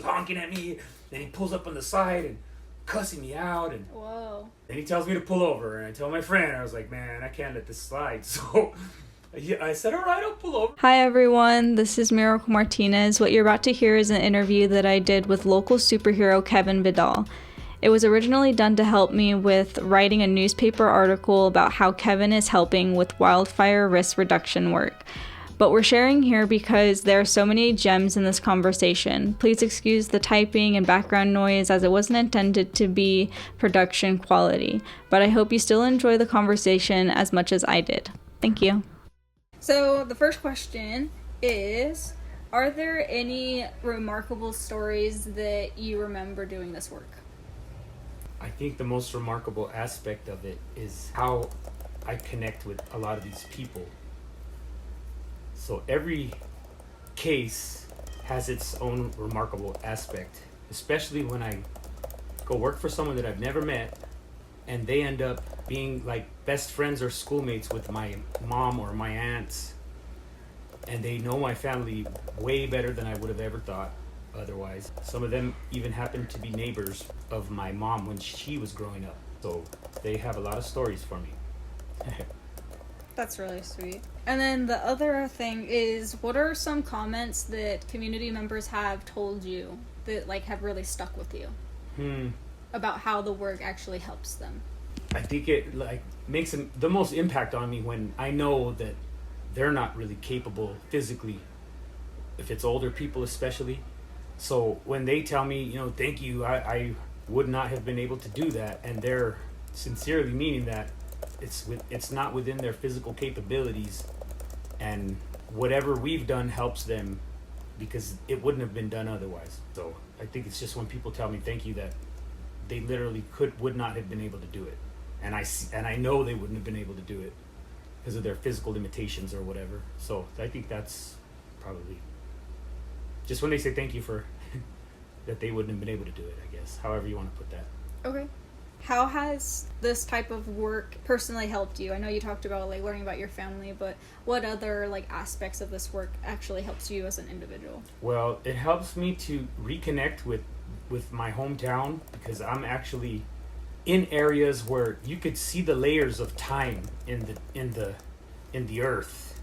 honking at me. Then he pulls up on the side and cussing me out. And whoa. then he tells me to pull over. And I tell my friend, I was like, man, I can't let this slide. So I said, all right, I'll pull over. Hi everyone, this is Miracle Martinez. What you're about to hear is an interview that I did with local superhero Kevin Vidal. It was originally done to help me with writing a newspaper article about how Kevin is helping with wildfire risk reduction work. But we're sharing here because there are so many gems in this conversation. Please excuse the typing and background noise as it wasn't intended to be production quality. But I hope you still enjoy the conversation as much as I did. Thank you. So the first question is, are there any remarkable stories that you remember doing this work? I think the most remarkable aspect of it is how I connect with a lot of these people. So every case has its own remarkable aspect, especially when I go work for someone that I've never met and they end up being like best friends or schoolmates with my mom or my aunts, and they know my family way better than I would have ever thought otherwise. Some of them even happen to be neighbors of my mom when she was growing up. So they have a lot of stories for me. That's really sweet. And then the other thing is, what are some comments that community members have told you that like have really stuck with you about how the work actually helps them? I think it like makes the most impact on me when I know that they're not really capable physically, if it's older people especially. So when they tell me, thank you, I would not have been able to do that, and they're sincerely meaning that it's not within their physical capabilities, and whatever we've done helps them because it wouldn't have been done otherwise. So I think it's just when people tell me thank you that they literally would not have been able to do it, and I know they wouldn't have been able to do it because of their physical limitations or whatever. So I think that's probably just when they say thank you for that they wouldn't have been able to do it, I guess, however you want to put that. Okay. How has this type of work personally helped you? I know you talked about like learning about your family, but what other like aspects of this work actually helps you as an individual? Well, it helps me to reconnect with my hometown because I'm actually in areas where you could see the layers of time in the earth,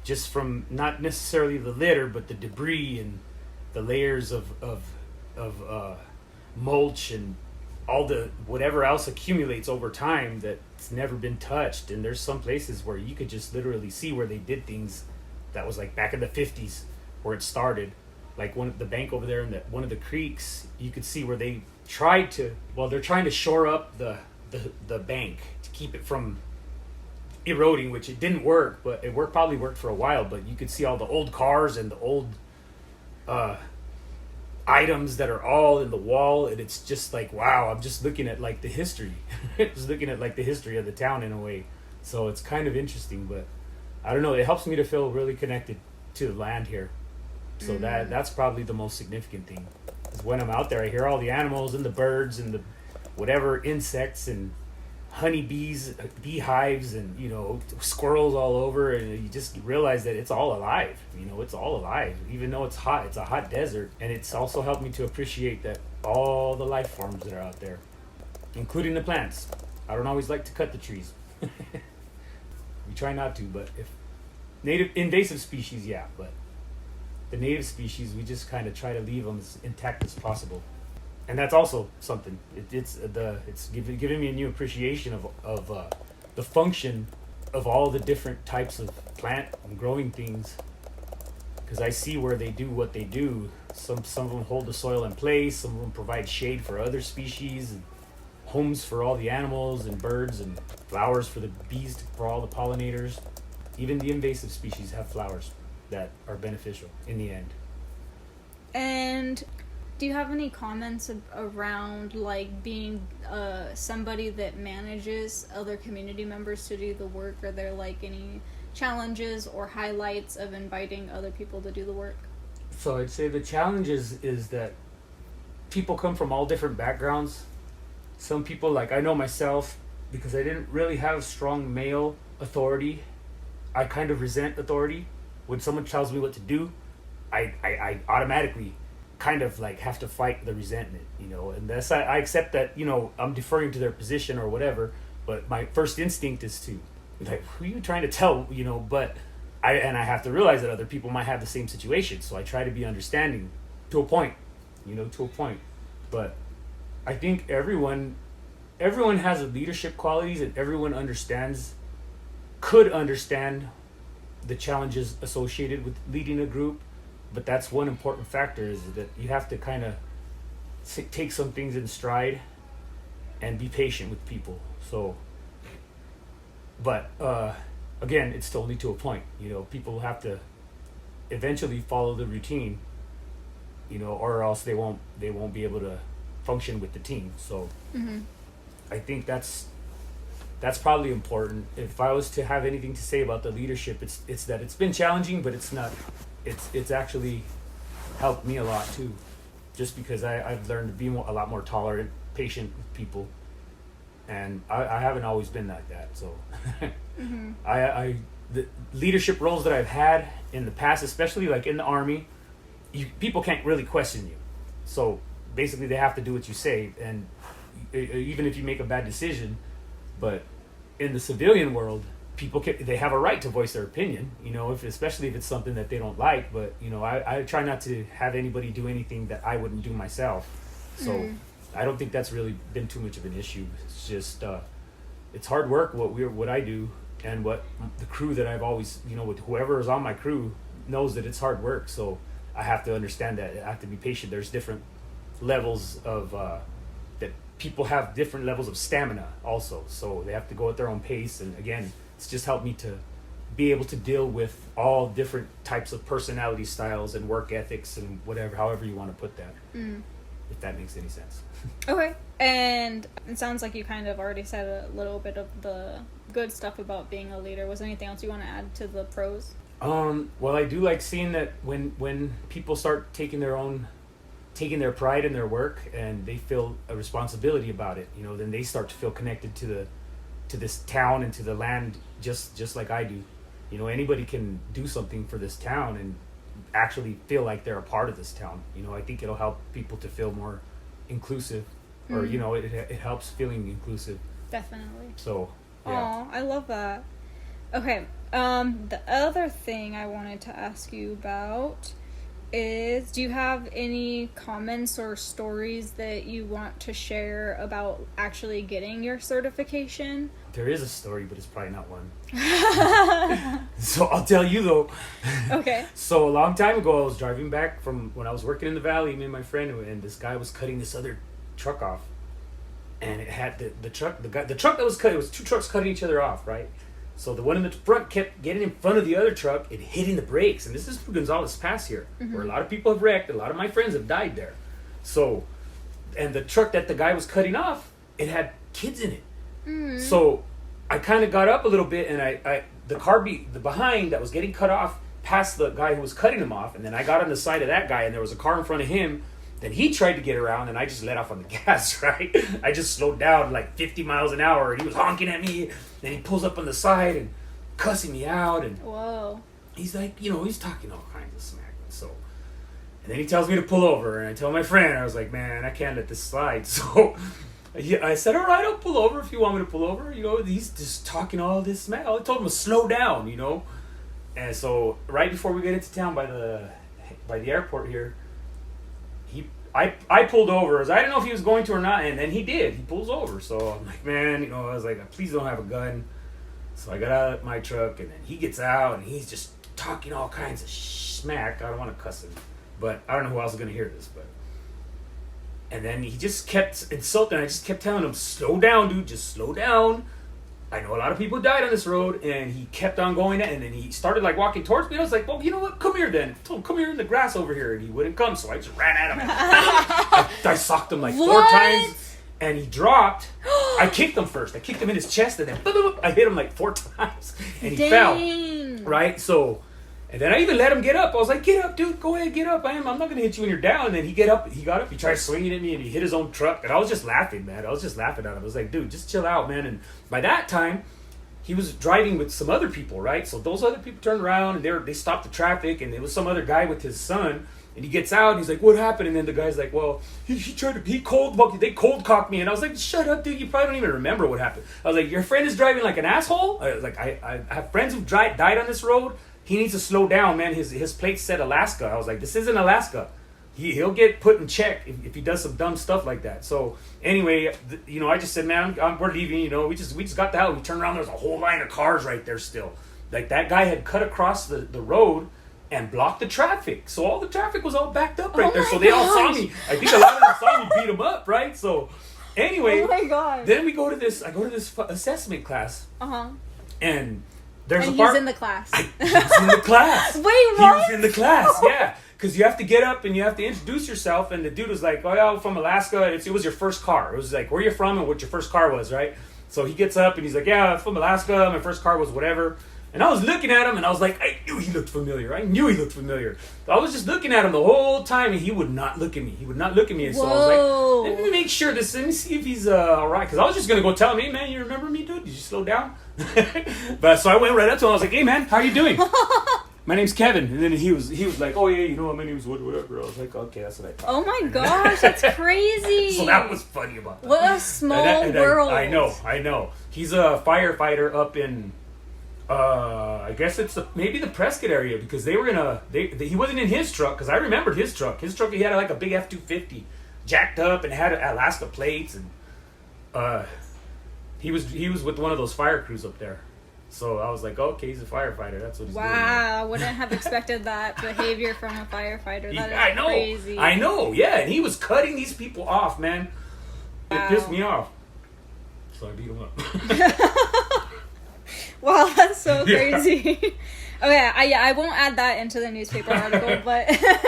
just from not necessarily the litter, but the debris and the layers of mulch and all the whatever else accumulates over time that's never been touched. And there's some places where you could just literally see where they did things that was like back in the 50s where it started, like the bank over there in one of the creeks. You could see where they they're trying to shore up the bank to keep it from eroding, which it didn't work, but it probably worked for a while. But you could see all the old cars and the old items that are all in the wall, and it's just like, wow, I'm just looking at like the history. Just looking at like the history of the town in a way. So it's kind of interesting, but I don't know, it helps me to feel really connected to the land here. So that's probably the most significant thing. Is when I'm out there, I hear all the animals and the birds and the whatever insects and honeybees, beehives, and squirrels all over, and you just realize that it's all alive. It's all alive, even though it's hot. It's a hot desert, and it's also helped me to appreciate that all the life forms that are out there, including the plants. I don't always like to cut the trees. We try not to, but if native invasive species, yeah, but the native species, we just kind of try to leave them as intact as possible. And that's also something. It's giving me a new appreciation of the function of all the different types of plant and growing things. Because I see where they do what they do. Some of them hold the soil in place. Some of them provide shade for other species, and homes for all the animals and birds, and flowers for the bees, for all the pollinators. Even the invasive species have flowers that are beneficial in the end. And do you have any comments around like being somebody that manages other community members to do the work? Are there like any challenges or highlights of inviting other people to do the work? So I'd say the challenges is that people come from all different backgrounds. Some people, like I know myself, because I didn't really have strong male authority, I kind of resent authority. When someone tells me what to do, I automatically kind of like have to fight the resentment, you know. And that's I accept that, you know, I'm deferring to their position or whatever, but my first instinct is to like, who are you trying to tell, you know? But I have to realize that other people might have the same situation, so I try to be understanding to a point, you know, to a point. But I think everyone has leadership qualities, and everyone could understand the challenges associated with leading a group. But that's one important factor, is that you have to kind of take some things in stride and be patient with people. So, but again, it's only to a point. You know, people have to eventually follow the routine, you know, or else they won't be able to function with the team. So I think that's probably important. If I was to have anything to say about the leadership, it's that it's been challenging, but it's actually helped me a lot too, just because I've learned to be a lot more tolerant, patient with people, and I haven't always been like that. So the leadership roles that I've had in the past, especially like in the Army, people can't really question you. So basically they have to do what you say, and even if you make a bad decision. But in the civilian world, they have a right to voice their opinion, you know, especially if it's something that they don't like. But, you know, I try not to have anybody do anything that I wouldn't do myself. So I don't think that's really been too much of an issue. It's just it's hard work what I do, and what the crew that I've always, you know, with whoever is on my crew knows that it's hard work. So I have to understand that. I have to be patient. There's different levels of that people have different levels of stamina also. So they have to go at their own pace. And again, it's just helped me to be able to deal with all different types of personality styles and work ethics and whatever, however you want to put that, if that makes any sense. Okay. And it sounds like you kind of already said a little bit of the good stuff about being a leader. Was there anything else you want to add to the pros? Well, I do like seeing that when people start taking their pride in their work, and they feel a responsibility about it, you know, then they start to feel connected to this town and to the land, just like I do. You know, anybody can do something for this town and actually feel like they're a part of this town. You know, I think it'll help people to feel more inclusive, or you know, it helps feeling inclusive. Definitely. So yeah. Aw, I love that. Okay, the other thing I wanted to ask you about is, do you have any comments or stories that you want to share about actually getting your certification? There is a story, but it's probably not one. So I'll tell you though. Okay. So a long time ago, I was driving back from when I was working in the valley, me and my friend, and this guy was cutting this other truck off, and it had the truck that was cut. It was two trucks cutting each other off, right? So the one in the front kept getting in front of the other truck and hitting the brakes. And this is Gonzales Pass here, where a lot of people have wrecked. A lot of my friends have died there. So, and the truck that the guy was cutting off, it had kids in it. So I kind of got up a little bit, and the car behind that was getting cut off passed the guy who was cutting him off. And then I got on the side of that guy, and there was a car in front of him. Then he tried to get around, and I just let off on the gas, right? I just slowed down like 50 miles an hour, and he was honking at me. Then he pulls up on the side and cussing me out, and whoa, he's like, you know, he's talking all kinds of smack. So, and then he tells me to pull over, and I tell my friend, I was like, man, I can't let this slide. So I said, all right, I'll pull over if you want me to pull over. You know, he's just talking all this smack. I told him to slow down, you know. And so right before we get into town by the airport here, I pulled over, as I didn't know if he was going to or not, and then he did. He pulls over. So I'm like, man, you know, I was like, please don't have a gun. So I got out of my truck, and then he gets out, and he's just talking all kinds of smack. I don't want to cuss him, but I don't know who else is going to hear this. But and then he just kept insulting. I just kept telling him, slow down, dude, just slow down. I know a lot of people died on this road, and he kept on going, and then he started like walking towards me, and I was like, well, you know what, come here then. I told him, come here in the grass over here, and he wouldn't come, so I just ran at him. I socked him like 4 times, and he dropped. I kicked him first. I kicked him in his chest, and then I hit him like 4 times, and he fell, right? So, and then I even let him get up. I was like, get up, dude, go ahead, get up. I'm not going to hit you when you're down. And then he got up, he tried swinging at me, and he hit his own truck. And I was just laughing, man. I was just laughing at him. I was like, dude, just chill out, man. And by that time, he was driving with some other people, right? So those other people turned around, and they stopped the traffic, and it was some other guy with his son. And he gets out and he's like, what happened? And then the guy's like, well, they cold cocked me. And I was like, shut up, dude. You probably don't even remember what happened. I was like, your friend is driving like an asshole? I was like, I have friends who've died on this road. He needs to slow down, man. His plate said Alaska. I was like, this isn't Alaska. He'll get put in check if he does some dumb stuff like that. So anyway, I just said, man, we're leaving. We just got the hell. We turned around. There's a whole line of cars right there still. Like that guy had cut across the road and blocked the traffic. So all the traffic was all backed up right there. So they all saw me. I think a lot of them saw me beat him up, right? So anyway, oh my God. Then I go to this assessment class. And there's he's in the class. He was in the class. Wait, what? He was in the class, yeah. Because you have to get up and you have to introduce yourself. And the dude was like, oh, yeah, I'm from Alaska. It was your first car. It was like, where you from and what your first car was, right? So he gets up and he's like, yeah, I'm from Alaska. My first car was whatever. And I was looking at him and I was like, I knew he looked familiar. So I was just looking at him the whole time and he would not look at me. So I was like, let me make sure let me see if he's all right. Because I was just going to go tell him, hey, man, you remember me, dude? Did you slow down? But so I went right up to him. I was like, hey, man, how are you doing? My name's Kevin. And then he was like, oh, yeah, my name's whatever. I was like, okay, that's what I thought. Oh, my gosh, that's crazy. So that was funny about that. What a small world. I know. He's a firefighter up in, I guess it's maybe the Prescott area, because they were he wasn't in his truck, because I remembered his truck. His truck, he had like a big F-250 jacked up and had Alaska plates. And he was with one of those fire crews up there. So I was like, okay, he's a firefighter. That's what he's doing. Wow, I wouldn't have expected that behavior from a firefighter. That is crazy. I know, yeah. And he was cutting these people off, man. It pissed me off. So I beat him up. Wow, that's so crazy. Okay, I won't add that into the newspaper article, but...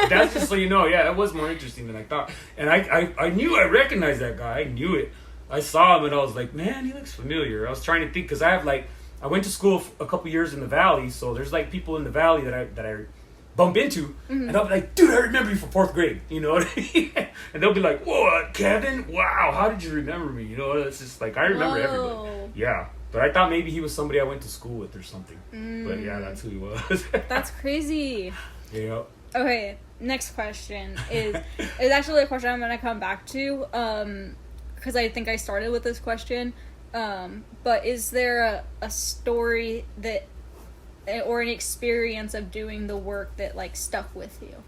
That's just so you know, yeah, that was more interesting than I thought. And I knew I recognized that guy. I knew it. I saw him and I was like, man, he looks familiar. I was trying to think, because I went to school a couple years in the valley, so there's like people in the valley that I bump into, and I'll be like, dude, I remember you from 4th grade, you know what I mean? And they'll be like, what, Kevin? Wow, how did you remember me? You know, it's just like, I remember everybody. Yeah, but I thought maybe he was somebody I went to school with or something. But yeah, that's who he was. That's crazy. Yeah. Okay, next question is actually a question I'm going to come back to, because I think I started with this question. But is there a story that, or an experience of doing the work that like stuck with you?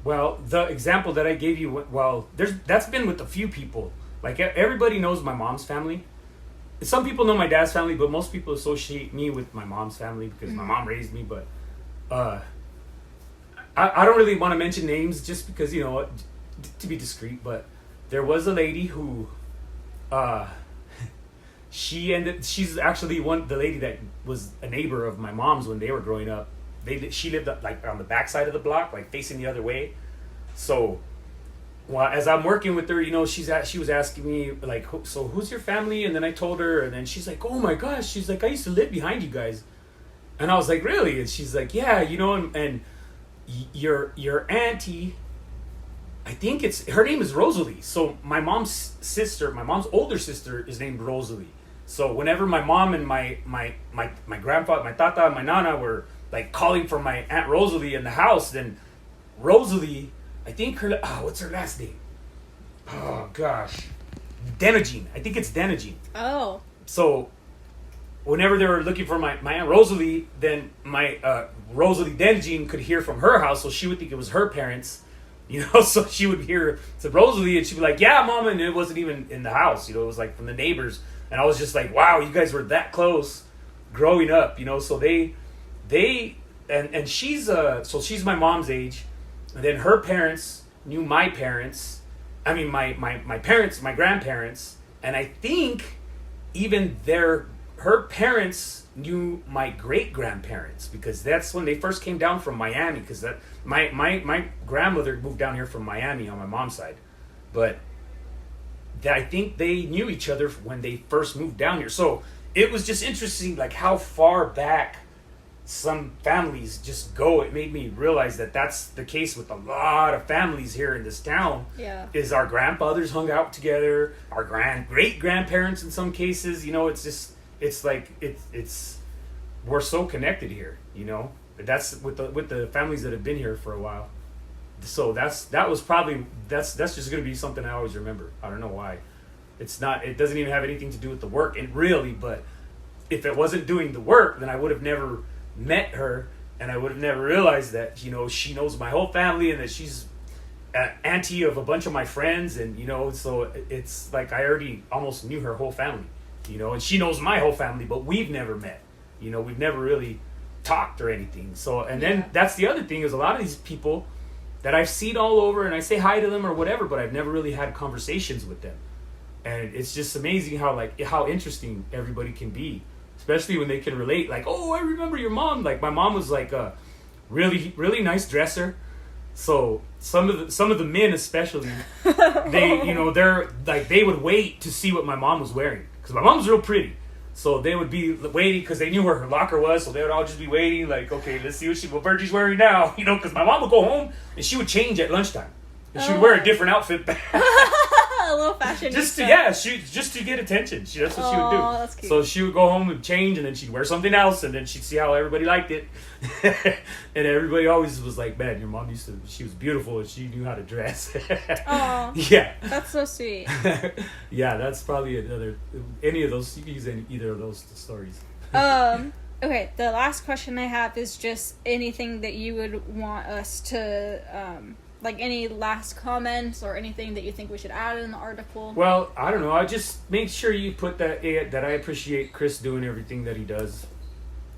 Well, the example that I gave you, that's been with a few people. Like everybody knows my mom's family. Some people know my dad's family, but most people associate me with my mom's family because my mom raised me. But I don't really want to mention names just because, to be discreet. But there was a lady who... she's actually the lady that was a neighbor of my mom's when they were growing up. She lived up like on the back side of the block, like facing the other way. So, as I'm working with her, she was asking me like, so who's your family? And then I told her, and then she's like, oh my gosh, she's like, I used to live behind you guys. And I was like, really? And she's like, yeah, and your auntie, I think her name is Rosalie. So my mom's older sister is named Rosalie. So whenever my mom and my grandfather, my tata and my nana were like calling for my Aunt Rosalie in the house, then Rosalie, I think what's her last name? Oh gosh. Denogene. I think it's Denogene. Oh. So whenever they were looking for my Aunt Rosalie, then my Rosalie Denogene could hear from her house, so she would think it was her parents. So she would hear to Rosalie and she'd be like, yeah, Mom, and it wasn't even in the house, it was like from the neighbors. And I was just like, wow, you guys were that close growing up, so and she's she's my mom's age, and then her parents knew my parents, my parents, my grandparents, and I think even her parents knew my great grandparents, because that's when they first came down from Miami, because that my grandmother moved down here from Miami on my mom's side, but I think they knew each other when they first moved down here. So it was just interesting, like how far back some families just go. It made me realize that that's the case with a lot of families here in this town. Yeah, is our grandfathers hung out together, our great grandparents in some cases. It's just. It's like it's we're so connected here, That's with the families that have been here for a while. So that's just gonna be something I always remember. I don't know why. It doesn't even have anything to do with the work, and really, but if it wasn't doing the work, then I would have never met her, and I would have never realized that, you know, she knows my whole family, and that she's an auntie of a bunch of my friends, and, you know, so it's like I already almost knew her whole family, you know, and she knows my whole family, but we've never met, you know, we've never really talked or anything. So, and then that's the other thing, is a lot of these people that I've seen all over, and I say hi to them or whatever, but I've never really had conversations with them. And it's just amazing how interesting everybody can be, especially when they can relate. Like, oh, I remember your mom. Like, my mom was like a really, really nice dresser. So some of the men, especially, they're like, they would wait to see what my mom was wearing, because my mom was real pretty. So they would be waiting, because they knew where her locker was. So they would all just be waiting, like, okay, let's see what Virgie's wearing now, you know, because my mom would go home and she would change at lunchtime, and she would wear a different outfit back. A little fashion. just to get attention. That's what she would do. That's cute. So she would go home and change, and then she'd wear something else, and then she'd see how everybody liked it. And everybody always was like, man, your mom she was beautiful and she knew how to dress. Aww. Yeah. That's so sweet. Yeah, that's probably any of those, you can use either of those stories. Okay, the last question I have is just anything that you would want us to, like any last comments or anything that you think we should add in the article? Well, I don't know. I just make sure you put that I appreciate Chris doing everything that he does,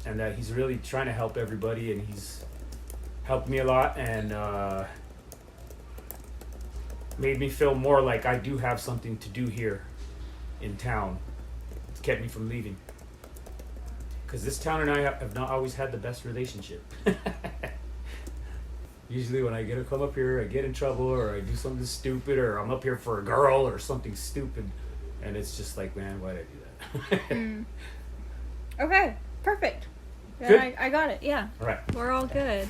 and that he's really trying to help everybody, and he's helped me a lot, and made me feel more like I do have something to do here in town. It's kept me from leaving, because this town and I have not always had the best relationship. Usually when I come up here, I get in trouble, or I do something stupid, or I'm up here for a girl or something stupid, and it's just like, man, why did I do that? Okay, perfect. Good? I got it, yeah. All right. We're all good.